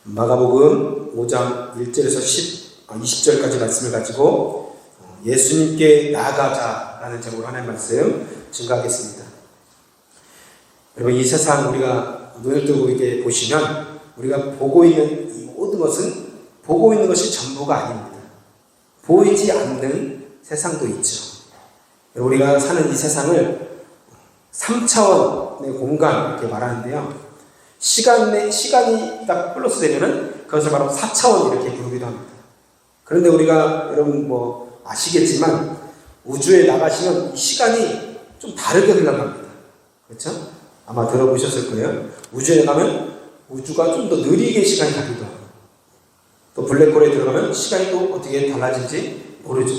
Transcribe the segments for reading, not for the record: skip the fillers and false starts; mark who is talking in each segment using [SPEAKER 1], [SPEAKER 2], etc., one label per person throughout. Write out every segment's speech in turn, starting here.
[SPEAKER 1] 마가복음 5장 1절에서 20절까지 말씀을 가지고 예수님께 나아가자라는 제목으로 하나님 말씀 증거하겠습니다. 여러분, 이 세상 우리가 눈을 뜨고 이렇게 보시면 우리가 보고 있는 이 모든 것은 보고 있는 것이 전부가 아닙니다. 보이지 않는 세상도 있죠. 우리가 사는 이 세상을 3차원의 공간 이렇게 말하는데요. 시간이 딱 플러스 되면은 그것을 바로 4차원 이렇게 부르기도 합니다. 그런데 우리가 여러분 아시겠지만 우주에 나가시면 이 시간이 좀 다르게 흘러갑니다. 그렇죠? 아마 들어보셨을 거예요. 우주에 가면 우주가 좀 더 느리게 시간이 가기도 하고, 또 블랙홀에 들어가면 시간이 또 어떻게 달라질지 모르죠.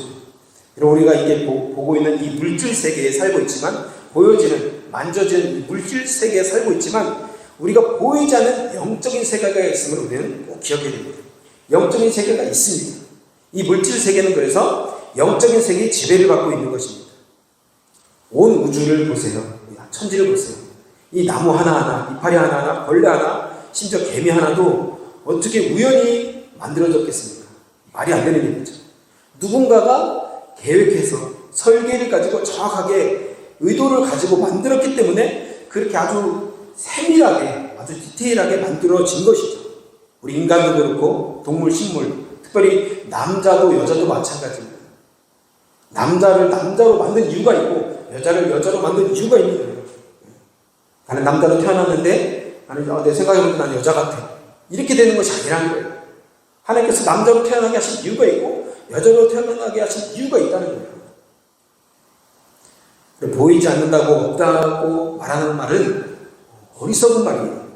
[SPEAKER 1] 우리가 이게 보고 있는 이 물질 세계에 살고 있지만, 보여지는 만져지는 이 물질 세계에 살고 있지만, 우리가 보이지 않는 영적인 세계가 있음을 우리는 꼭 기억해야 됩니다. 영적인 세계가 있습니다. 이 물질 세계는 그래서 영적인 세계의 지배를 받고 있는 것입니다. 온 우주를 보세요. 천지를 보세요. 이 나무 하나하나, 이파리 하나하나, 벌레 하나, 심지어 개미 하나도 어떻게 우연히 만들어졌겠습니까? 말이 안 되는 일이죠. 누군가가 계획해서 설계를 가지고 정확하게 의도를 가지고 만들었기 때문에 그렇게 아주 세밀하게, 아주 디테일하게 만들어진 것이죠. 우리 인간도 그렇고 동물, 식물, 특별히 남자도 여자도 마찬가지입니다. 남자를 남자로 만든 이유가 있고 여자를 여자로 만든 이유가 있는 거예요. 나는 남자로 태어났는데 내 생각해보면 난 여자 같아. 이렇게 되는 것이 아니라는 거예요. 하나님께서 남자로 태어나게 하신 이유가 있고 여자로 태어나게 하신 이유가 있다는 거예요. 보이지 않는다고 없다고 말하는 말은 어리석은 말이에요.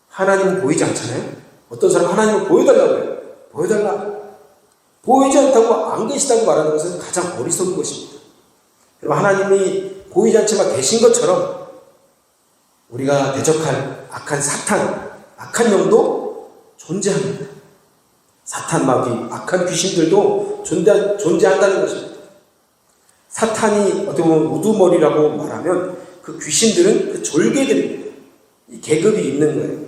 [SPEAKER 1] 하나님은 보이지 않잖아요. 어떤 사람은 하나님을 보여달라고 해요. 보여달라. 보이지 않다고 안 계시다고 말하는 것은 가장 어리석은 것입니다. 여러분, 하나님이 보이지 않지만 계신 것처럼 우리가 대적할 악한 사탄, 악한 영도 존재합니다. 사탄 마귀, 악한 귀신들도 존재한다는 것입니다. 사탄이 어떻게 보면 우두머리라고 말하면 그 귀신들은 그 졸개들입니다. 이 계급이 있는 거예요.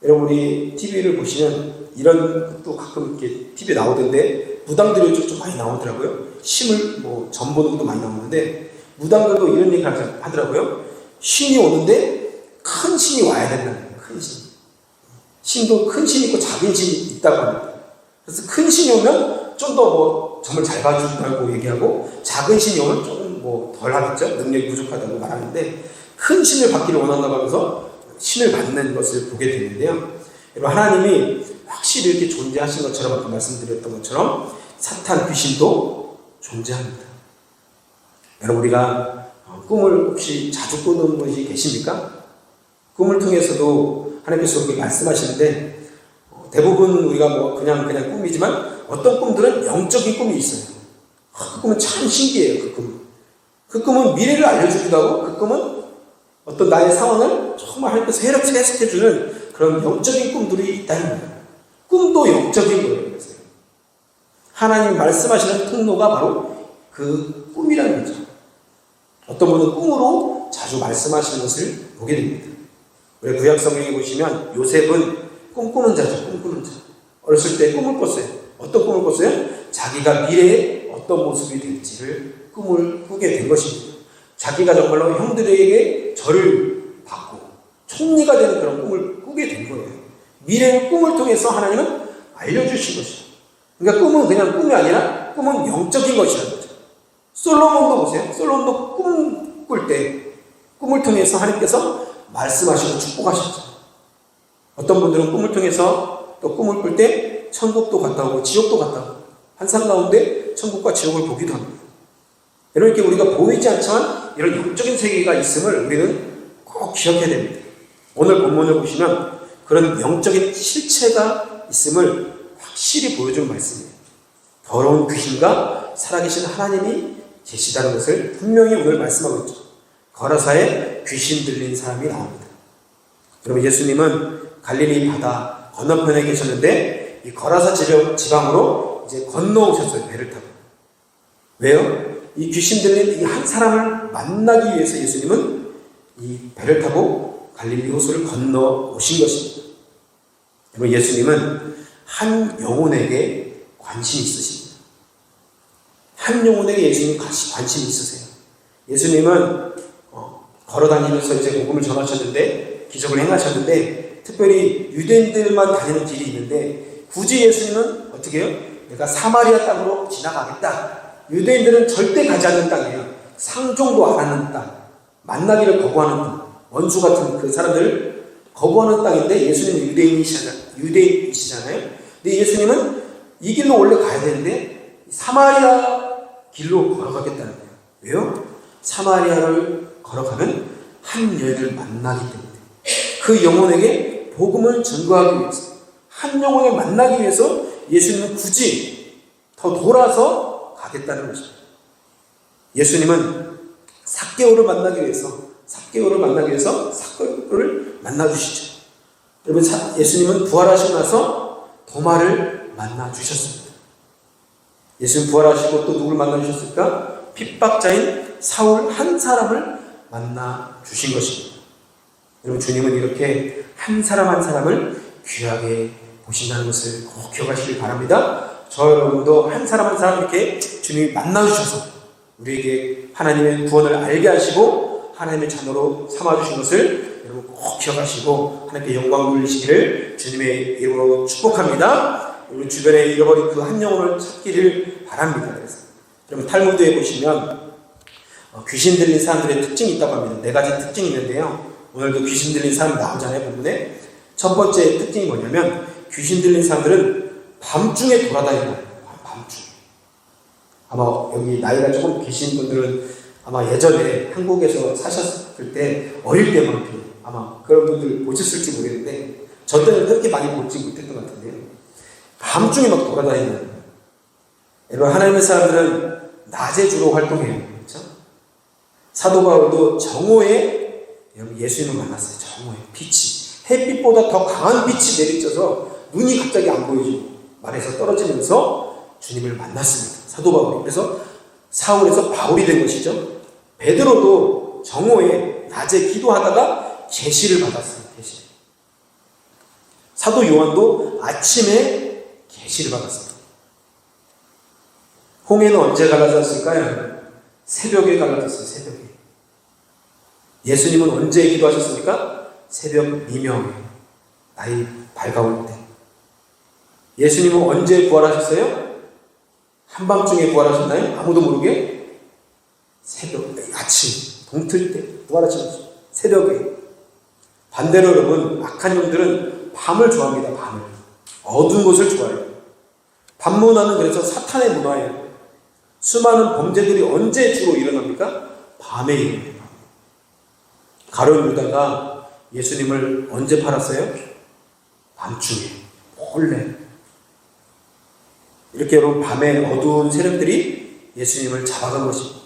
[SPEAKER 1] 여러분, 우리 TV를 보시면 이런 것도 가끔 이렇게 TV에 나오던데, 무당들이 좀 많이 나오더라고요. 심을 전보는 것도 많이 나오는데, 무당들도 이런 얘기 하더라고요. 신이 오는데 큰 신이 와야 된다는 거예요. 큰 신. 신도 큰 신이 있고 작은 신이 있다고 합니다. 그래서 큰 신이 오면 좀 더 정말 잘 봐준다고 얘기하고, 작은 신이 오면 조금 덜 하겠죠. 능력이 부족하다고 말하는데, 큰 신을 받기를 원한다고 하면서 신을 받는 것을 보게 되는데요. 여러분, 하나님이 확실히 이렇게 존재하신 것처럼, 아까 말씀드렸던 것처럼 사탄 귀신도 존재합니다. 여러분, 우리가 꿈을 혹시 자주 꾸는 분이 계십니까? 꿈을 통해서도 하나님께서 그렇게 말씀하시는데, 대부분 우리가 그냥 꿈이지만 어떤 꿈들은 영적인 꿈이 있어요. 그 꿈은 참 신기해요. 그 꿈은 미래를 알려주기도 하고, 그 꿈은 어떤 나의 상황을 정말 하나님께서 해석해주는 그런 영적인 꿈들이 있다는 거예요. 꿈도 영적인 거예요. 그래서 하나님 말씀하시는 통로가 바로 그 꿈이라는 거죠. 어떤 분은 꿈으로 자주 말씀하시는 것을 보게 됩니다. 우리 구약 성경에 보시면 요셉은 꿈꾸는 자죠. 꿈꾸는 자. 어렸을 때 꿈을 꿨어요. 어떤 꿈을 꿨어요? 자기가 미래에 어떤 모습이 될지를 꿈을 꾸게 된 것입니다. 자기가 정말로 형들에게 절을 받고 총리가 되는 그런 꿈을 꾸게 된 거예요. 미래의 꿈을 통해서 하나님은 알려주신 것이죠. 그러니까 꿈은 그냥 꿈이 아니라 꿈은 영적인 것이라는 거죠. 솔로몬도 보세요. 솔로몬도 꿈 꿀 때 꿈을 통해서 하나님께서 말씀하시고 축복하셨죠. 어떤 분들은 꿈을 통해서 또 꿈을 꿀 때 천국도 갔다 오고 지옥도 갔다 오고 환상 가운데 천국과 지옥을 보기도 합니다. 이렇게 우리가 보이지 않지만 이런 영적인 세계가 있음을 우리는 꼭 기억해야 됩니다. 오늘 본문을 보시면 그런 영적인 실체가 있음을 확실히 보여주는 말씀이에요. 더러운 귀신과 살아계신 하나님이 계시다는 것을 분명히 오늘 말씀하고 있죠. 거라사에 귀신 들린 사람이 나옵니다. 여러분, 예수님은 갈릴리 바다 건너편에 계셨는데 이 거라사 지방으로 이제 건너오셨어요. 배를 타고. 왜요? 이 귀신 들린 이 한 사람을 만나기 위해서 예수님은 이 배를 타고 갈릴리 호수를 건너 오신 것입니다. 여러분, 예수님은 한 영혼에게 관심이 있으십니다. 한 영혼에게 예수님 관심이 있으세요. 예수님은 걸어다니면서 이제 복음을 전하셨는데, 기적을 행하셨는데, 특별히 유대인들만 다니는 길이 있는데, 굳이 예수님은 어떻게 해요? 내가 사마리아 땅으로 지나가겠다. 유대인들은 절대 가지 않는 땅이에요. 상종도 안 하는 땅, 만나기를 거부하는 땅, 원수 같은 그 사람들을 거부하는 땅인데, 예수님은 유대인이시잖아요. 근데 예수님은 이 길로 원래 가야 되는데 사마리아 길로 걸어가겠다는 거예요. 왜요? 사마리아를 걸어가면 한 여인을 만나기 때문에, 그 영혼에게 복음을 전거하기 위해서, 한 영혼을 만나기 위해서 예수님은 굳이 더 돌아서 가겠다는 것입니다. 예수님은 삭개오를 만나기 위해서 삭개오를 만나주시죠. 여러분, 예수님은 부활하시고 나서 도마를 만나주셨습니다. 예수님 부활하시고 또 누구를 만나주셨을까? 핍박자인 사울 한 사람을 만나주신 것입니다. 여러분, 주님은 이렇게 한 사람 한 사람을 귀하게 보신다는 것을 꼭 기억하시길 바랍니다. 저 여러분도 한 사람 한 사람 이렇게 주님이 만나주셔서 우리에게 하나님의 구원을 알게 하시고 하나님의 자녀로 삼아주신 것을 여러분 꼭 기억하시고 하나님께 영광 돌리시기를 주님의 이름으로 축복합니다. 우리 주변에 잃어버린 그 한 영혼을 찾기를 바랍니다. 그래서 여러분, 탈무드에 보시면 귀신 들린 사람들의 특징이 있다고 합니다. 4가지 특징이 있는데요. 오늘도 귀신 들린 사람이 나오잖아요, 본문에. 첫 번째 특징이 뭐냐면, 귀신 들린 사람들은 밤중에 돌아다니는 거예요. 밤중. 아마 여기 나이가 조금 계신 분들은 아마 예전에 한국에서 사셨을 때, 어릴 때만 아마 그런 분들 보셨을지 모르겠는데, 저 때는 그렇게 많이 보지 못했던 것 같은데요. 밤중에 막 돌아다니는 거예요. 여러분, 하나님의 사람들은 낮에 주로 활동해요. 그렇죠? 사도 바울도 정오에 예수님을 만났어요. 정오에 빛이, 햇빛보다 더 강한 빛이 내리쳐서 눈이 갑자기 안 보이죠. 말에서 떨어지면서 주님을 만났습니다. 사도 바울이. 그래서 사울에서 바울이 된 것이죠. 베드로도 정오에 낮에 기도하다가 계시를 받았어요. 계시. 사도 요한도 아침에 계시를 받았습니다. 홍해는 언제 갈라졌을까요? 새벽에 갈라졌어요. 새벽에. 예수님은 언제 기도하셨습니까? 새벽 미명에, 날이 밝아올 때. 예수님은 언제 부활하셨어요? 한밤중에 부활하셨나요? 아무도 모르게? 새벽, 아침, 동틀 때 부활하셨죠. 새벽에. 반대로 여러분, 악한 영들은 밤을 좋아합니다. 밤을. 어두운 곳을 좋아해요. 밤 문화는 그래서 사탄의 문화예요. 수많은 범죄들이 언제 주로 일어납니까? 밤에 일어납니다. 가룟 유다가 예수님을 언제 팔았어요? 밤중에, 몰래. 이렇게 여러분, 밤에 어두운 세력들이 예수님을 잡아간 것입니다.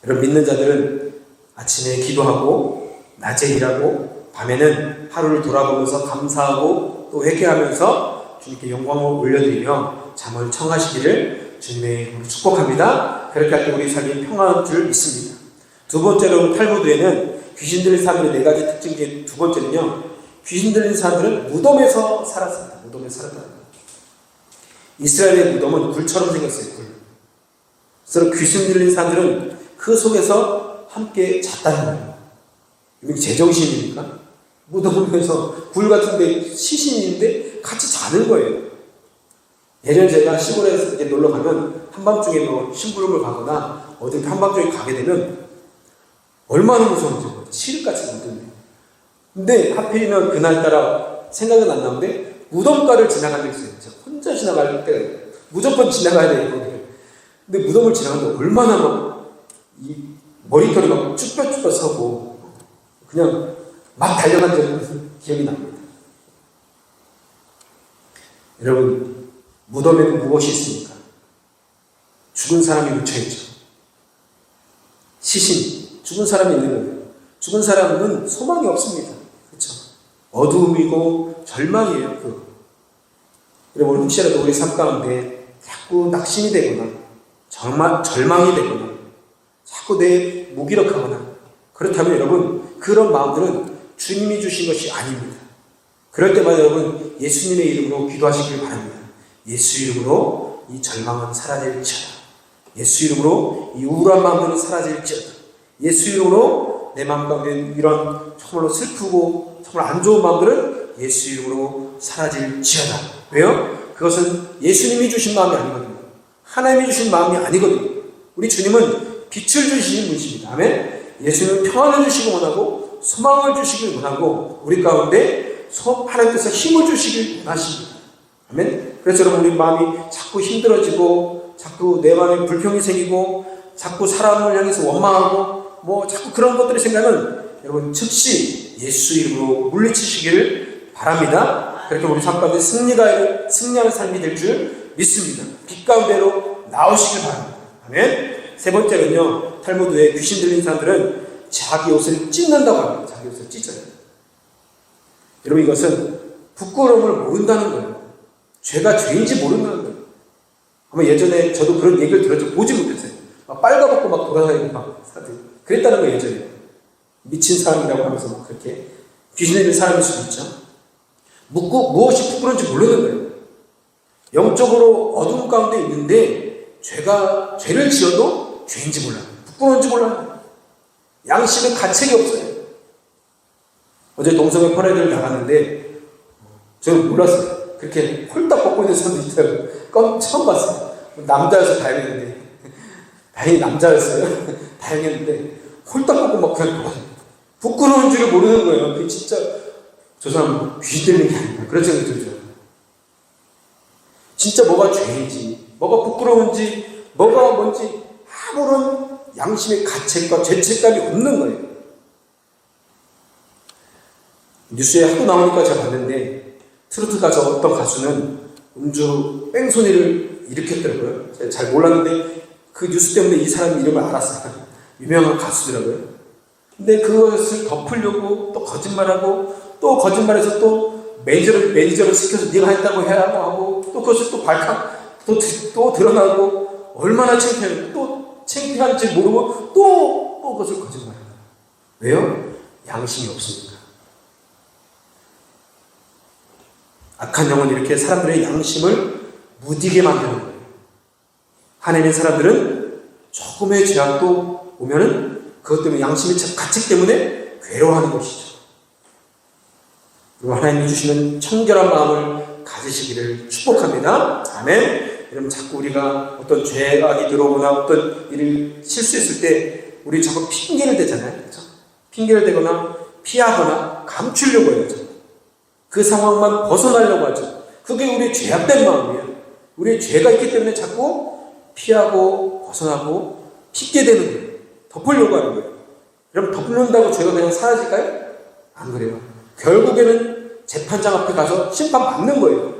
[SPEAKER 1] 여러분, 믿는 자들은 아침에 기도하고 낮에 일하고 밤에는 하루를 돌아보면서 감사하고 또 회개하면서 주님께 영광을 올려드리며 잠을 청하시기를 주님의 이름으로 축복합니다. 그렇게 할 때 우리 삶이 평안한 줄 믿습니다. 두 번째로, 탈무드에는 귀신 들린 사람들의 4가지 특징 중에 두 번째는요, 귀신 들린 사람들은 무덤에서 살았습니다. 무덤에서 살았다는 거예요. 이스라엘의 무덤은 굴처럼 생겼어요. 굴. 그래서 귀신 들린 사람들은 그 속에서 함께 잤다는 거예요. 이게 제정신입니까? 무덤에서 굴 같은데 시신인데 같이 자는 거예요. 예전에 제가 시골에서 이렇게 놀러 가면 한밤중에 뭐 심부름을 가거나 어디 한밤중에 가게 되면 얼마나 무서운지 칠흑같이 무덤이에요. 근데 하필이면 그날따라 생각은 안 나는데 무덤가를 지나간 적이 있어요. 제가 혼자 지나갈 때 무조건 지나가야 되거든요. 근데 무덤을 지나가는데 얼마나 막 이 머리털이 막 쭈뼛쭈뼛 서고 그냥 막 달려간 기억이 납니다. 여러분, 무덤에는 무엇이 있습니까? 죽은 사람이 묻혀있죠. 시신, 죽은 사람이 있는 거예요. 죽은 사람은 소망이 없습니다. 그렇죠? 어두움이고 절망이에요. 여러분, 혹시라도 우리 삶 가운데 자꾸 낙심이 되거나 절망이 되거나 자꾸 내 무기력하거나 그렇다면 여러분, 그런 마음들은 주님이 주신 것이 아닙니다. 그럴 때마다 여러분 예수님의 이름으로 기도하시길 바랍니다. 예수 이름으로 이 절망은 사라질지어다. 예수 이름으로 이 우울한 마음들은 사라질지어다. 예수 이름으로 내 마음 가운데 이런 정말로 슬프고 정말 안 좋은 마음들은 예수 이름으로 사라질지어다. 왜요? 그것은 예수님이 주신 마음이 아니거든요. 하나님이 주신 마음이 아니거든요. 우리 주님은 빛을 주시는 분이십니다. 아멘. 예수님은 평안을 주시기 원하고 소망을 주시길 원하고 우리 가운데 하나님께서 힘을 주시길 원하십니다. 아멘. 그래서 여러분 우리 마음이 자꾸 힘들어지고 자꾸 내 마음에 불평이 생기고 자꾸 사람을 향해서 원망하고 자꾸 그런 것들이 생기면 여러분 즉시 예수 이름으로 물리치시기를 바랍니다. 그렇게 우리 삶 가운데 승리하는 삶이 될 줄 믿습니다. 빛 가운데로 나오시길 바랍니다. 아멘. 세 번째는요, 탈무드에 귀신 들린 사람들은 자기 옷을 찢는다고 합니다. 자기 옷을 찢어요. 여러분 이것은 부끄러움을 모른다는 거예요. 죄가 죄인지 모른다는 거예요. 아마 예전에 저도 그런 얘기를 들었죠. 보지 못했어요. 막 빨가벗고 막 돌아다니는 막 사람들. 그랬다는 거예요, 예전에. 미친 사람이라고 하면서 막 그렇게 귀신 들린 사람일 수도 있죠. 무엇이 부끄러운지 모르는 거예요. 영적으로 어둠 가운데 있는데 죄를 지어도 죄인지 몰라요. 부끄러운지 몰라요. 양심의 가책이 없어요. 어제 동성애 퍼레이드를 나갔는데 저는 몰랐어요. 그렇게 홀딱 벗고 있는 사람도 있더라고요. 처음 봤어요. 남자여서 다행했는데 다행히 남자였어요. 다행했는데 홀딱 벗고 막 그냥 돌아다녀요. 부끄러운 줄을 모르는 거예요. 그게 진짜 저 사람 귀신 들린 게 아닌가 그런 생각이 들죠. 진짜 뭐가 죄인지 뭐가 부끄러운지 뭐가 뭔지 아무런 양심의 가책과 죄책감이 없는 거예요. 뉴스에 하도 나오니까 제가 봤는데 트로트 가수 어떤 가수는 음주 뺑소니를 일으켰더라고요. 제가 잘 몰랐는데 그 뉴스 때문에 이 사람 이름을 알았어요. 유명한 가수더라고요. 근데 그것을 덮으려고 또 거짓말하고 또 거짓말해서 또 매니저를 시켜서 네가 했다고 해야 하고 또 그것을 또 또 드러나고 얼마나 창피해요. 또 창피한지 모르고 또 그것을 거짓말해요. 왜요? 양심이 없으니까. 악한 영은 이렇게 사람들의 양심을 무디게 만드는 거예요. 하나님의 사람들은 조금의 죄악도 오면은 그것 때문에 양심의 가책 때문에 괴로워하는 것이죠. 그리고 하나님이 주시는 청결한 마음을 가지시기를 축복합니다. 아멘. 여러분 자꾸 우리가 어떤 죄악이 들어오거나 어떤 일을 실수했을 때 우리 자꾸 핑계를 대잖아요. 그렇죠? 핑계를 대거나 피하거나 감추려고 해요. 그 상황만 벗어나려고 하죠. 그게 우리의 죄악된 마음이에요. 우리의 죄가 있기 때문에 자꾸 피하고 벗어나고 핑계대는 거예요. 덮으려고 하는 거예요. 그럼 덮는다고 죄가 그냥 사라질까요? 안 그래요. 결국에는 재판장 앞에 가서 심판받는 거예요.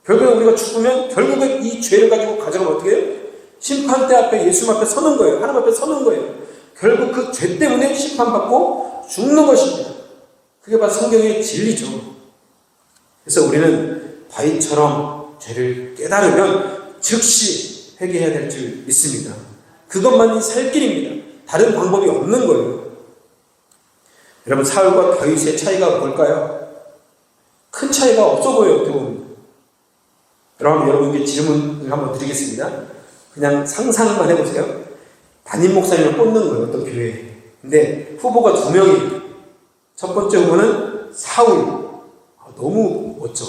[SPEAKER 1] 결국에 우리가 죽으면 결국에 이 죄를 가지고 가져가면 어떻게 해요? 심판대 앞에 예수님 앞에 서는 거예요. 하나님 앞에 서는 거예요. 결국 그 죄 때문에 심판받고 죽는 것입니다. 그게 바로 성경의 진리죠. 그래서 우리는 다윗처럼 죄를 깨달으면 즉시 회개해야 될 줄 믿습니다. 그것만이 살 길입니다. 다른 방법이 없는 거예요. 여러분 사울과 다윗의 차이가 뭘까요? 큰 차이가 없어 보여요. 어떻게 보면. 여러분께 질문을 한번 드리겠습니다. 그냥 상상만 해보세요. 담임 목사님을 뽑는 거예요. 어떤 교회에. 근데 후보가 2명이에요. 첫 번째 후보는 사울. 너무 멋져.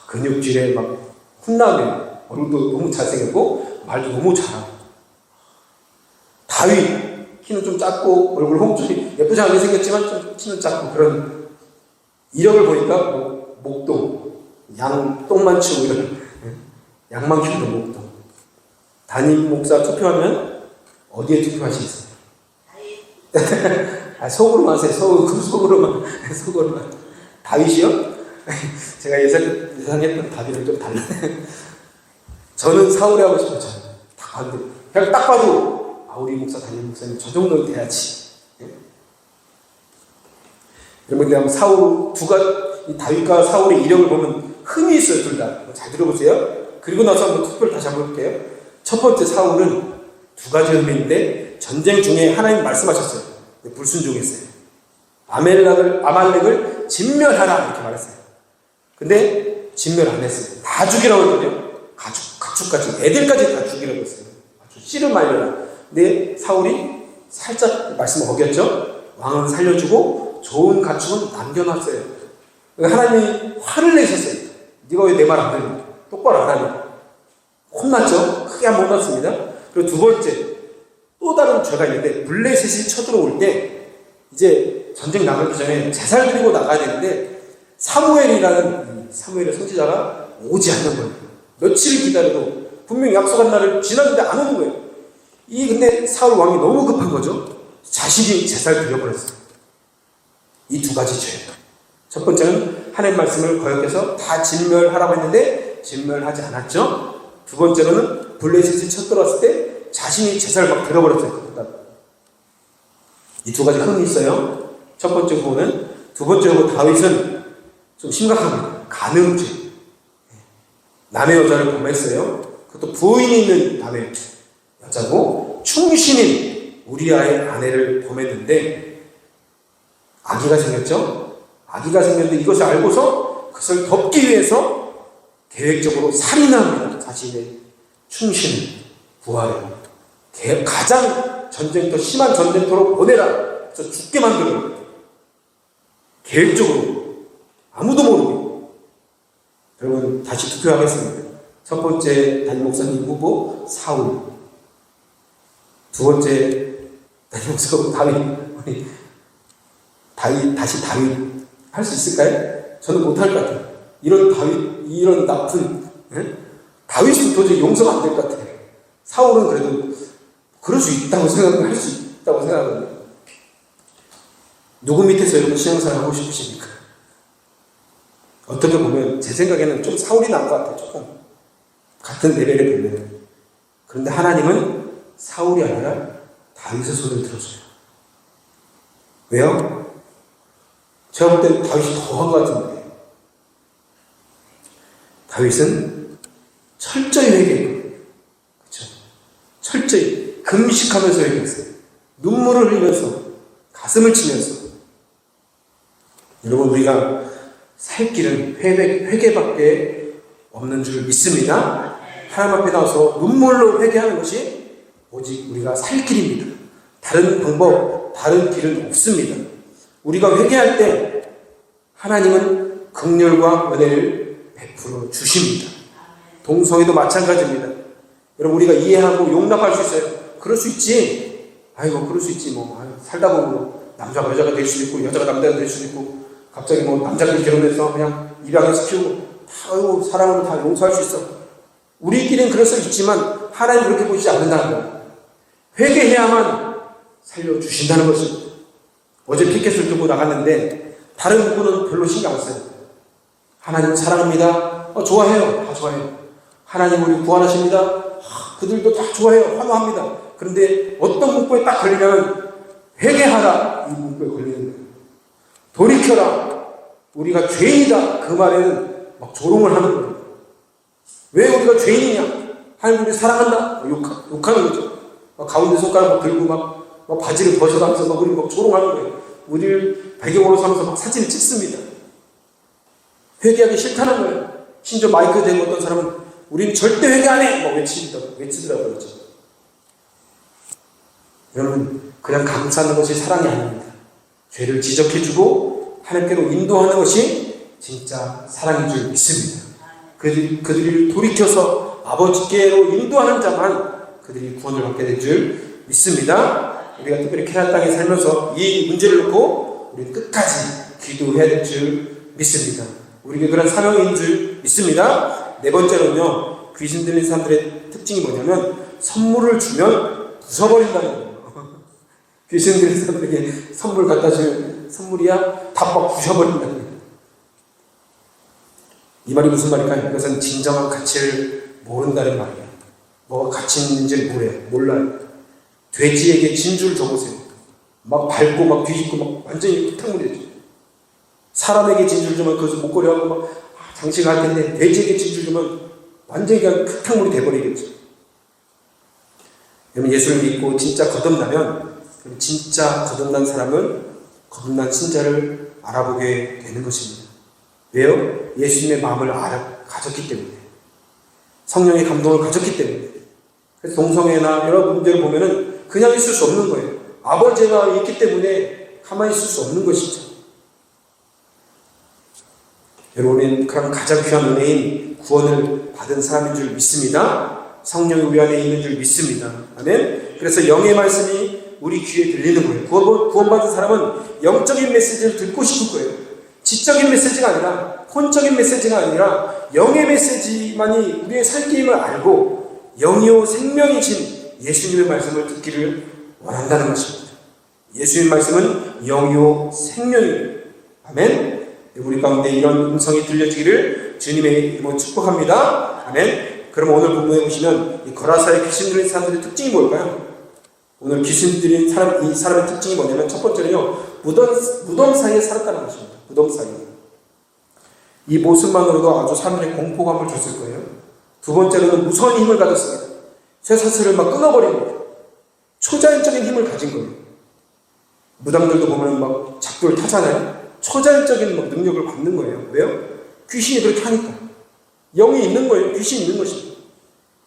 [SPEAKER 1] 근육질에 막 훈남에 얼굴도 너무 잘생겼고 말도 너무 잘하고. 다윗 키는 좀 작고 얼굴 홈쪽이 예쁘지 않게 생겼지만 좀 키는 작고 그런 이력을 보니까 목동 양 똥만 치고 이런 양만 키우는 목동. 담임 목사 투표하면 어디에 투표하시겠어요? 속으로만 하세요. 속으로만. 다윗이요? 제가 예상했던 다윗은 좀 달라요. 저는 사울이 하고 싶어요. 다 반대. 그냥 딱 봐도 우리 목사, 담임 목사님 저 정도는 돼야지. 여러분 사울 이 다윗과 사울의 이력을 보면 흠이 있어요. 둘 다. 잘 들어보세요. 그리고 나서 한번 투표를 다시 한번 해볼게요. 첫 번째 사울은 2가지 흠이 있는데 전쟁 중에 하나님 말씀하셨어요. 불순종했어요. 아말렉을 진멸하라 이렇게 말했어요. 근데 진멸 안 했어요. 다 죽이라고 했거든요. 가축까지, 애들까지 다 죽이라고 했어요. 씨를 말려라. 근데 사울이 살짝 말씀 어겼죠. 왕은 살려주고 좋은 가축은 남겨놨어요. 하나님이 화를 내셨어요. 네가 왜 내 말 안 듣냐? 똑바로 안 하냐? 혼났죠. 크게 안 혼났습니다. 그리고 두 번째, 또 다른 죄가 있는데, 블레셋이 쳐들어올 때 이제 전쟁 나가기 전에 제사를 드리고 나가야 되는데, 사무엘의 선지자가 오지 않는 거예요. 며칠을 기다려도 분명히 약속한 날을 지났는데 안 오는 거예요. 근데 사울 왕이 너무 급한 거죠. 자신이 제사를 드려버렸어요. 이 두 가지 죄. 첫 번째는 하나님 말씀을 거역해서 다 진멸하라고 했는데 진멸하지 않았죠. 두 번째로는 블레셋이 쳐들어왔을 때 자신이 제사를 막 드려버렸어요. 이 두 가지 흠이 있어요. 첫 번째 부분은. 두 번째로 다윗은 좀 심각합니다. 간음죄. 남의 여자를 범했어요. 그것도 부인이 있는 남의 여자고, 충신인 우리아의 아내를 범했는데 아기가 생겼죠. 아기가 생겼는데 이것을 알고서 그것을 덮기 위해서 계획적으로 살인합니다. 자신의 충신을, 부하를. 가장 전쟁터, 심한 전쟁터로 보내라. 저 죽게 만들어요. 계획적으로. 아무도 모르고. 여러분, 다시 투표하겠습니다. 첫 번째 담임 목사님 후보 사울. 두 번째 담임 목사 후보 다윗. 다시 다윗 할 수 있을까요? 저는 못할 것 같아요. 이런 나쁜, 다윗은 도저히 용서가 안 될 것 같아요. 사울은 그래도 그럴 수 있다고 할 수 있다고 생각하거든요. 누구 밑에서 여러분 신앙생활 하고 싶으십니까? 어떻게 보면 제 생각에는 좀 사울이 나은 것 같아요. 조금 같은 레벨에 보면. 그런데 하나님은 사울이 아니라 다윗의 소리를 들어줘요. 왜요? 제가 볼 때 다윗이 더한 것 같은데, 다윗은 철저히 회개했거든요. 그렇죠? 철저히 금식하면서 회개했어요. 눈물을 흘리면서, 가슴을 치면서. 여러분, 우리가 살 길은 회개밖에 없는 줄 믿습니다. 하나님 앞에 나와서 눈물로 회개하는 것이 오직 우리가 살 길입니다. 다른 방법, 다른 길은 없습니다. 우리가 회개할 때 하나님은 긍휼과 은혜를 베풀어 주십니다. 동성애도 마찬가지입니다. 여러분, 우리가 이해하고 용납할 수 있어요. 그럴 수 있지. 그럴 수 있지. 살다 보면 남자가 여자가 될 수도 있고, 여자가 남자가 될 수도 있고, 갑자기 남자끼리 결혼해서 그냥 입양시키고, 사랑으로 다 용서할 수 있어. 우리끼리는 그럴 수 있지만, 하나님 그렇게 보시지 않는다는 거예요. 회개해야만 살려주신다는 것입니다. 어제 피켓을 들고 나갔는데 다른 부분은 별로 신경 안 써요. 하나님 사랑합니다. 좋아해요. 다 좋아해요. 하나님 우리 구원하십니다. 그들도 다 좋아해요. 환호합니다. 그런데 어떤 문구에 딱 걸리면 회개하라. 이 문구에 걸리는 거예요. 돌이켜라. 우리가 죄인이다. 그 말에는 막 조롱을 하는 거예요. 왜 우리가 죄인이냐? 하나님 우리 사랑한다. 욕하는 거죠. 가운데 손가락 들고 막 바지를 벗어가면서 우리 조롱하는 거예요. 우리를 배경으로 삼아서 사진을 찍습니다. 회개하기 싫다는 거예요. 심지어 마이크 대고 어떤 사람은 우리는 절대 회개 안 해! 외치더라고요. 그렇죠? 여러분, 그냥 감싸는 것이 사랑이 아닙니다. 죄를 지적해주고 하나님께로 인도하는 것이 진짜 사랑인 줄 믿습니다. 그들이 돌이켜서 아버지께로 인도하는 자만 그들이 구원을 받게 된 줄 믿습니다. 우리가 특별히 캐나다 땅에 살면서 이 문제를 놓고 우리는 끝까지 기도해야 될 줄 믿습니다. 우리에게 그런 사명인 줄 믿습니다. 네 번째로는요, 귀신 들린 사람들의 특징이 뭐냐면 선물을 주면 부숴버린다는 거예요. 귀신 들린 사람들에게 선물 갖다 줄 선물이야 다 막 부숴버린다는 거예요. 이 말이 무슨 말일까요? 이것은 진정한 가치를 모른다는 말이에요. 뭐가 가치 있는지 몰라요. 돼지에게 진주를 줘보세요. 막 밟고 막 뒤집고 막 완전히 흙탕물이 되죠. 사람에게 진주를 주면 그것을 목걸이하고 막 장식할 텐데 돼지에게 진주를 주면 완전히 그냥 흙탕물이 돼버리겠죠. 여러분, 예수를 믿고 진짜 거듭나면 진짜 거듭난 사람은 거듭난 신자를 알아보게 되는 것입니다. 왜요? 예수님의 마음을 가졌기 때문에. 성령의 감동을 가졌기 때문에. 그래서 동성애나 여러 문제를 보면은 그냥 있을 수 없는 거예요. 아버지가 있기 때문에 가만히 있을 수 없는 것이죠. 여러분은 그런 가장 귀한 은혜인 구원을 받은 사람인 줄 믿습니다. 성령의 우리 안에 있는 줄 믿습니다. 아멘. 그래서 영의 말씀이 우리 귀에 들리는 거예요. 구원받은 사람은 영적인 메시지를 듣고 싶을 거예요. 지적인 메시지가 아니라, 혼적인 메시지가 아니라 영의 메시지만이 우리의 살게임을 알고 영이요 생명이신 예수님의 말씀을 듣기를 원한다는 것입니다. 예수님의 말씀은 영이요 생명이에요. 아멘. 우리 가운데 이런 음성이 들려지기를 주님의 이름으로 축복합니다. 아멘. 그럼 오늘 본문에 보시면 이 거라사에 귀신 들린 사람들의 특징이 뭘까요? 오늘 귀신 들린 이 사람의 특징이 뭐냐면 첫 번째는요, 무덤 사이에 살았다는 것입니다. 무덤 사이에. 이 모습만으로도 아주 사람들의 공포감을 줬을 거예요. 두 번째로는 무서운 힘을 가졌습니다. 쇠사슬을 막 끊어버린 거예요. 초자연적인 힘을 가진 거예요. 무당들도 보면 막 작두를 타잖아요. 초자연적인 막 능력을 받는 거예요. 왜요? 귀신이 그렇게 하니까. 영이 있는 거예요. 귀신이 있는 것입니다.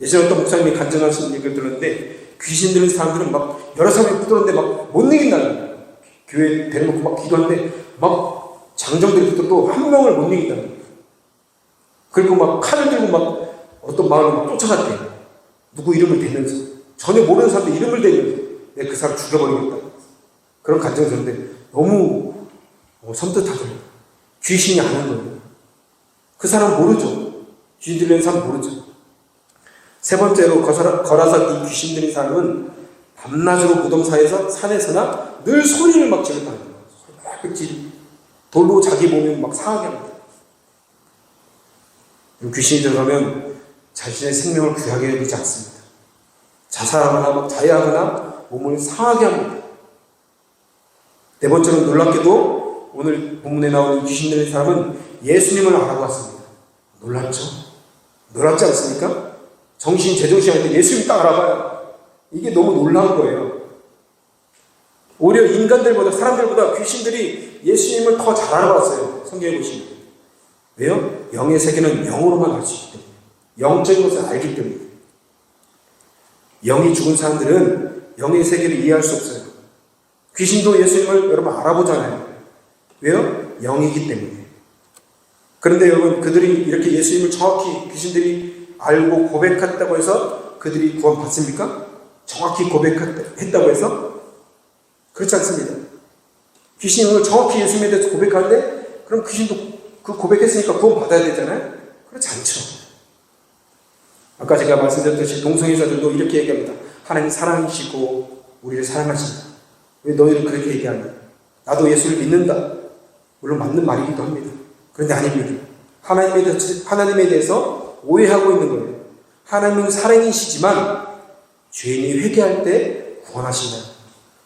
[SPEAKER 1] 예전에 어떤 목사님이 간증하신 얘기를 들었는데, 귀신 들린 사람들은 막 여러 사람이 붙들었는데 막 못 이긴다는 거예요. 교회에 데려놓고 막 기도하는데 막 장정들이 붙들어도 한 명을 못 이긴다는 거예요. 그리고 막 칼을 들고 막 어떤 마을을 막 쫓아갔대요. 누구 이름을 대면서. 전혀 모르는 사람들 이름을 대면서 내가 그 사람 죽여버리겠다. 그런 간증을 들었는데 너무 섬뜩하더라고요. 귀신이 아는 거예요. 그 사람 모르죠. 귀신 들린 사람 모르죠. 세 번째로 거라사 이 귀신 들린 사람은 밤낮으로 무덤 사이에서 산에서나 늘 소리를 막 지른다는 거예요. 돌로 자기 몸을 막 상하게 합니다. 귀신이 들어가면 자신의 생명을 귀하게 여기지 않습니다. 자살하거나 막 자해하거나 몸을 상하게 합니다. 네 번째로 놀랍게도 오늘 본문에 나오는 귀신 들린 사람은 예수님을 알아보았습니다. 놀랍죠? 놀랍지 않습니까? 제정신 할 때 예수님 딱 알아봐요. 이게 너무 놀라운 거예요. 오히려 인간들보다, 사람들보다 귀신들이 예수님을 더 잘 알아봤어요. 성경에 보시면. 왜요? 영의 세계는 영으로만 알 수 있기 때문에. 영적인 것을 알기 때문에. 영이 죽은 사람들은 영의 세계를 이해할 수 없어요. 귀신도 예수님을 여러분 알아보잖아요. 왜요? 영이기 때문에. 그런데 여러분, 그들이 이렇게 예수님을 정확히 귀신들이 알고 고백했다고 해서 그들이 구원받습니까? 정확히 고백했다고 해서? 그렇지 않습니다. 귀신이 오늘 정확히 예수님에 대해서 고백하는데 그럼 귀신도 그 고백했으니까 구원받아야 되잖아요? 그렇지 않죠. 아까 제가 말씀드렸듯이 동성애자들도 이렇게 얘기합니다. 하나님 사랑이시고 우리를 사랑하신다. 왜 너희를 그렇게 얘기하냐? 나도 예수를 믿는다. 물론 맞는 말이기도 합니다. 그런데 아닙니다. 하나님에 대해서 오해하고 있는 거예요. 하나님은 사랑이시지만 죄인이 회개할 때 구원하신다.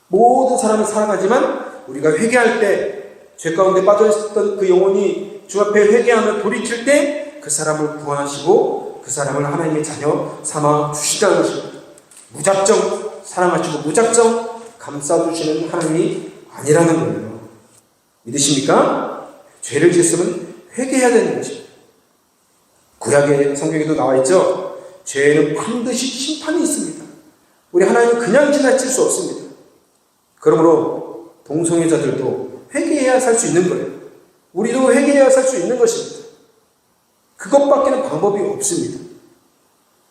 [SPEAKER 1] 모든 사람을 사랑하지만 우리가 회개할 때 죄 가운데 빠져있었던 그 영혼이 주 앞에 회개하며 돌이킬 때 그 사람을 구원하시고 그 사람을 하나님의 자녀 삼아 주시다는 것입니다. 무작정 사랑하시고 무작정 감싸주시는 하나님이 아니라는 거예요. 믿으십니까? 죄를 지었으면 회개해야 되는 것입니다. 구약의 성경에도 나와 있죠. 죄에는 반드시 심판이 있습니다. 우리 하나님은 그냥 지나칠 수 없습니다. 그러므로 동성애자들도 회개해야 살 수 있는 거예요. 우리도 회개해야 살 수 있는 것입니다. 그것밖에는 방법이 없습니다.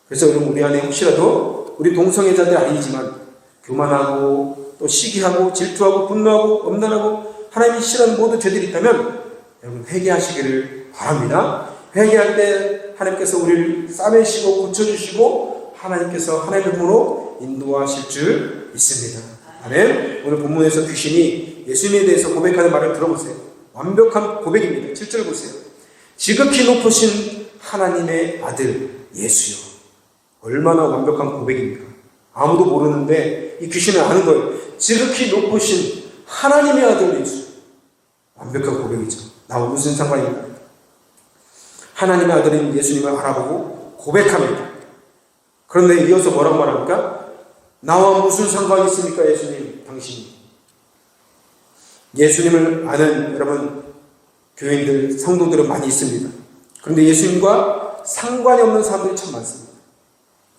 [SPEAKER 1] 그래서 여러분, 우리 안에 혹시라도 우리 동성애자들 아니지만 교만하고 또 시기하고 질투하고 분노하고 엄난하고 하나님이 싫어하는 모든 죄들이 있다면 여러분 회개하시기를 바랍니다. 회개할 때 하나님께서 우리를 싸매시고 고쳐주시고 하나님께서 하나님의 품으로 인도하실 줄 믿습니다. 아멘. 오늘 본문에서 귀신이 예수님에 대해서 고백하는 말을 들어보세요. 완벽한 고백입니다. 7절 보세요. 지극히 높으신 하나님의 아들 예수요. 얼마나 완벽한 고백입니까? 아무도 모르는데 이 귀신은 아는 거예요. 지극히 높으신 하나님의 아들 예수. 완벽한 고백이죠. 나와 무슨 상관입니까? 하나님의 아들인 예수님을 알아보고 고백합니다. 그런데 이어서 뭐라고 말합니까? 나와 무슨 상관이 있습니까? 예수님, 당신이. 예수님을 아는 여러분, 교인들, 성도들은 많이 있습니다. 그런데 예수님과 상관이 없는 사람들이 참 많습니다.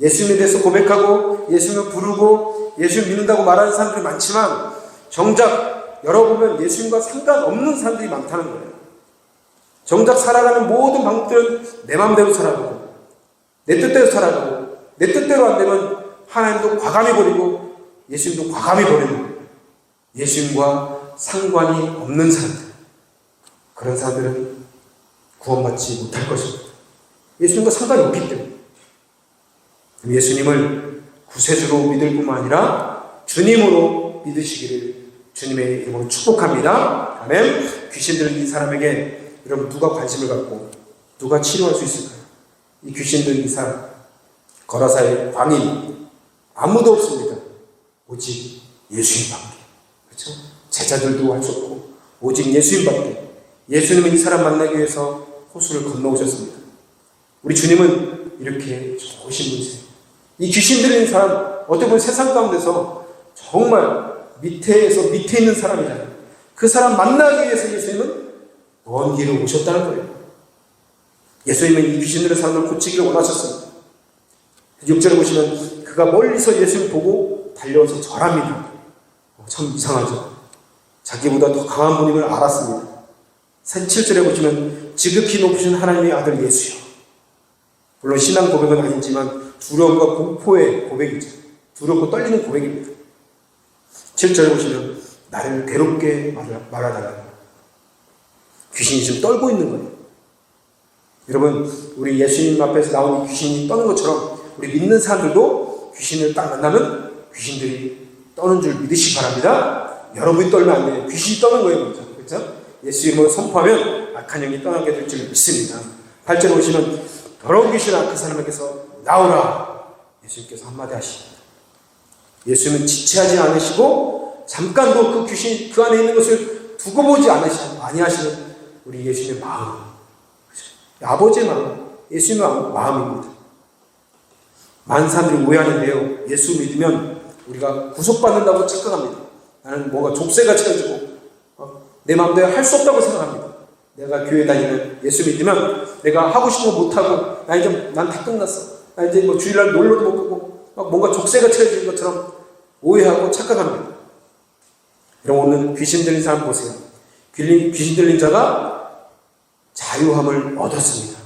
[SPEAKER 1] 예수님에 대해서 고백하고 예수님을 부르고 예수님 믿는다고 말하는 사람들이 많지만 정작 열어보면 예수님과 상관없는 사람들이 많다는 거예요. 정작 살아가는 모든 방법들은 내 마음대로 살아가고 내 뜻대로 살아가고 내 뜻대로 안 되면 하나님도 과감히 버리고 예수님도 과감히 버리는 예수님과 상관이 없는 사람들, 그런 사람들은 구원받지 못할 것입니다. 예수님과 상관이 없기 때문에 예수님을 구세주로 믿을 뿐만 아니라 주님으로 믿으시기를 주님의 이름으로 축복합니다. 아멘. 귀신 들린 사람에게 여러분 누가 관심을 갖고 누가 치료할 수 있을까요? 이 귀신 들린 사람, 거라사의 광인 아무도 없습니다. 오직 예수님밖에. 그렇죠? 제자들도 할 수 없고 오직 예수님밖에. 예수님은 이 사람 만나기 위해서 호수를 건너오셨습니다. 우리 주님은 이렇게 좋으신 분이세요. 이 귀신 들린 사람, 어떻게 보면 세상 가운데서 정말 밑에 있는 사람이잖아요. 그 사람 만나기 위해서 예수님은 먼 길을 오셨다는 거예요. 예수님은 이 귀신 들린 사람을 고치기를 원하셨습니다. 6절에 보시면 그가 멀리서 예수님을 보고 달려와서 절합니다. 참 이상하죠. 자기보다 더 강한 분임을 알았습니다. 7절에 보시면 지극히 높으신 하나님의 아들 예수요. 물론 신앙 고백은 아니지만 두려움과 공포의 고백이죠. 두렵고 떨리는 고백입니다. 7절에 보시면 나를 괴롭게 말하다가 귀신이 지금 떨고 있는 거예요. 여러분, 우리 예수님 앞에서 나온 이 귀신이 떠는 것처럼 우리 믿는 사람들도 귀신을 딱 만나면 귀신들이 떠는 줄 믿으시기 바랍니다. 여러분이 떨면 안 돼요. 귀신이 떠는 거예요. 먼저. 그렇죠? 예수 이름으로 선포하면 악한 영이 떠나게 될 줄 믿습니다. 8절에 보시면 더러운 귀신아 그 사람에게서 나오라. 예수님께서 한마디 하십니다. 예수님은 지체하지 않으시고 잠깐도 그 귀신 그 안에 있는 것을 두고 보지 아니하시는 우리 예수님의 마음. 아버지의 마음, 예수님의 마음입니다. 많은 사람들이 오해하는데요. 예수 믿으면 우리가 구속받는다고 착각합니다. 나는 뭔가 족쇄가 채워지고 내 마음대로 할 수 없다고 생각합니다. 내가 교회 다니면 예수 믿으면 내가 하고 싶은 거 못하고 난 다 끝났어. 나 이제 뭐 주일날 놀러도 못 가고 뭔가 족쇄가 채워지는 것처럼 오해하고 착각합니다. 여러분 오늘 귀신 들린 사람 보세요. 귀신 들린 자가 자유함을 얻었습니다.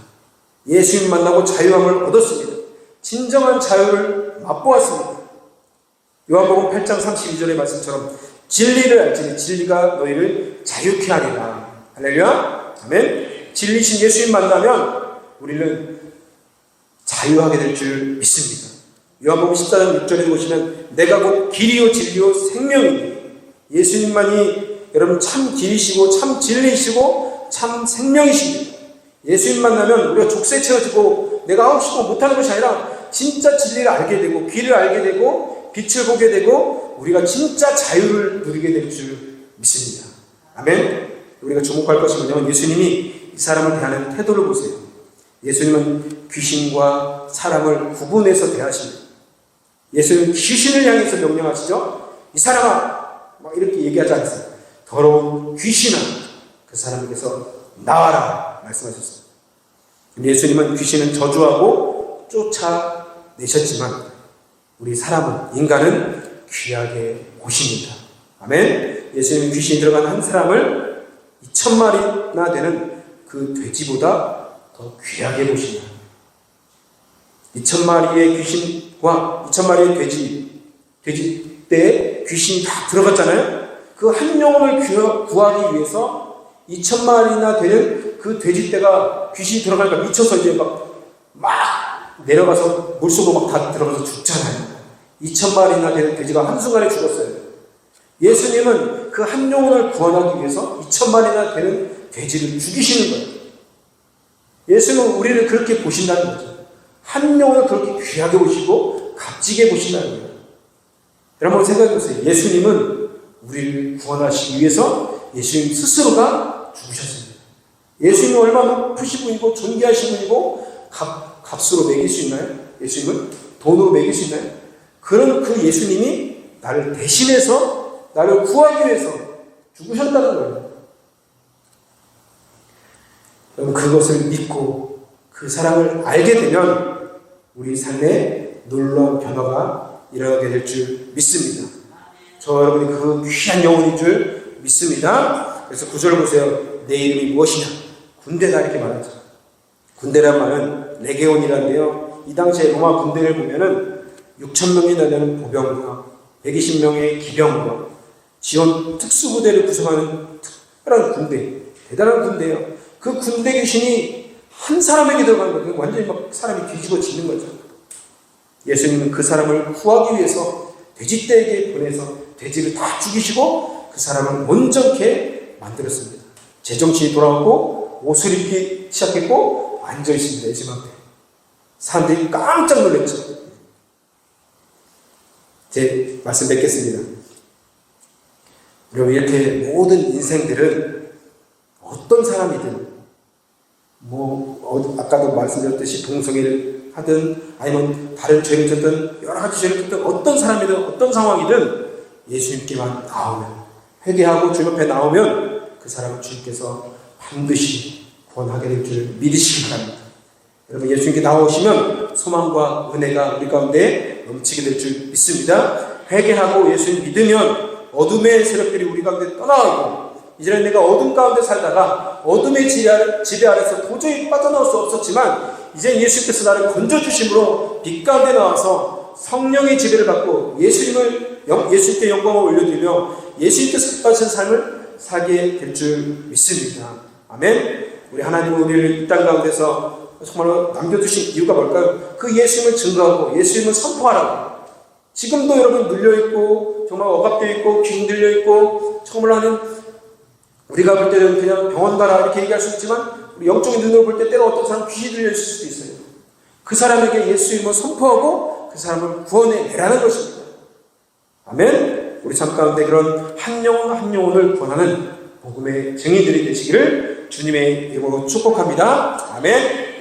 [SPEAKER 1] 예수님 만나고 자유함을 얻었습니다. 진정한 자유를 맛보았습니다. 요한복음 8장 32절의 말씀처럼 진리를 알지니 진리가 너희를 자유케 하리라. 할렐루야. 아멘. 진리신 예수님 만나면 우리는 자유하게 될 줄 믿습니다. 요한복음 14장 6절에 보시면 내가 곧 길이요 진리요 생명이니 예수님만이 여러분 참 길이시고 참 진리시고 참 생명이십니다. 예수님 만나면 우리가 족쇄 채워지고 내가 하고 싶고 못하는 것이 아니라 진짜 진리를 알게 되고 길을 알게 되고 빛을 보게 되고 우리가 진짜 자유를 누리게 될 줄 믿습니다. 아멘. 우리가 주목할 것이 뭐냐면 예수님이 이 사람을 대하는 태도를 보세요. 예수님은 귀신과 사람을 구분해서 대하십니다. 예수님은 귀신을 향해서 명령하시죠. 이 사람아 막 이렇게 얘기하지 않으세요. 더러운 귀신아 그 사람에게서 나와라 말씀하셨습니다. 예수님은 귀신은 저주하고 쫓아내셨지만 우리 사람은 인간은 귀하게 보십니다. 아멘. 예수님은 귀신이 들어간 한 사람을 2,000마리나 되는 그 돼지보다 더 귀하게 보십니다. 2,000마리의 귀신과 2,000마리의 돼지 때에 귀신이 다 들어갔잖아요. 그 한 영혼을 구하기 위해서 2,000마리나 되는 그 돼지떼가 귀신이 들어가니까 미쳐서 이제 막 내려가서 물속으로 막 다 들어가서 죽잖아요. 2,000마리나 되는 돼지가 한순간에 죽었어요. 예수님은 그 한 영혼을 구원하기 위해서 2,000마리나 되는 돼지를 죽이시는 거예요. 예수님은 우리를 그렇게 보신다는 거죠. 한 영혼을 그렇게 귀하게 보시고 값지게 보신다는 거예요. 여러분 생각해 보세요. 예수님은 우리를 구원하시기 위해서 예수님 스스로가 죽으셨습니다. 예수님은 얼마나 높으신 분이고 존귀하신 분이고 값으로 매길 수 있나요? 예수님은 돈으로 매길 수 있나요? 그런 그 예수님이 나를 대신해서 나를 구하기 위해서 죽으셨다는 거예요. 여러분, 그것을 믿고 그 사랑을 알게 되면 우리 삶에 놀라운 변화가 일어나게 될 줄 믿습니다. 저 여러분이 그 귀한 영혼인 줄 믿습니다. 그래서 9절 보세요. 내 이름이 무엇이냐? 군대다 이렇게 말하죠. 군대란 말은 레게온이라는데요. 이 당시에 로마 군대를 보면은 6,000명이나 되는 보병과 120명의 기병과 지원 특수부대를 구성하는 특별한 군대, 대단한 군대예요. 그 군대 귀신이 한 사람에게 들어가는 거예요. 완전히 막 사람이 뒤집어지는 거죠. 예수님은 그 사람을 구하기 위해서 돼지떼에게 보내서 돼지를 다 죽이시고 그 사람을 온전케 만들었습니다. 제정신이 돌아오고 옷을 입기 시작했고 앉아 있습니다. 예수님 앞에. 사람들이 깜짝 놀랐죠. 제 말씀 맺겠습니다. 여러분, 이렇게 모든 인생들은 어떤 사람이든 아까도 말씀드렸듯이 동성애를 하든 아니면 다른 죄를 졌든 여러 가지 죄를 졌든 어떤 사람이든 어떤 상황이든 예수님께만 나오면, 회개하고 주님 앞에 나오면 그 사람을 주님께서 반드시 구원하게 될 줄 믿으시기 바랍니다. 여러분, 예수님께 나오시면 소망과 은혜가 우리 가운데 넘치게 될 줄 믿습니다. 회개하고 예수님 믿으면 어둠의 세력들이 우리 가운데 떠나가고, 이제는 내가 어둠 가운데 살다가 어둠의 지배 아래서 도저히 빠져나올 수 없었지만 이제 예수님께서 나를 건져주심으로 빛 가운데 나와서 성령의 지배를 받고 예수님께 영광을 올려드리며 예수님께서 기뻐하시는 삶을 살게 될 줄 믿습니다. 아멘. 우리 하나님은 우리를 이 땅 가운데서 정말로 남겨두신 이유가 뭘까요? 그 예수님을 증거하고 예수님을 선포하라고. 지금도 여러분 눌려있고 정말 억압되어 있고 귀 들려있고 정말 하는, 우리가 볼 때는 그냥 병원 가라 이렇게 얘기할 수 있지만 우리 영적인 눈으로 볼 때 때로 어떤 사람 귀이 들려있을 수도 있어요. 그 사람에게 예수님을 선포하고 그 사람을 구원해내라는 것입니다. 아멘. 우리 삶 가운데 그런 한 영혼 한 영혼을 구원하는 복음의 증인들이 되시기를 주님의 이름으로 축복합니다. 아멘.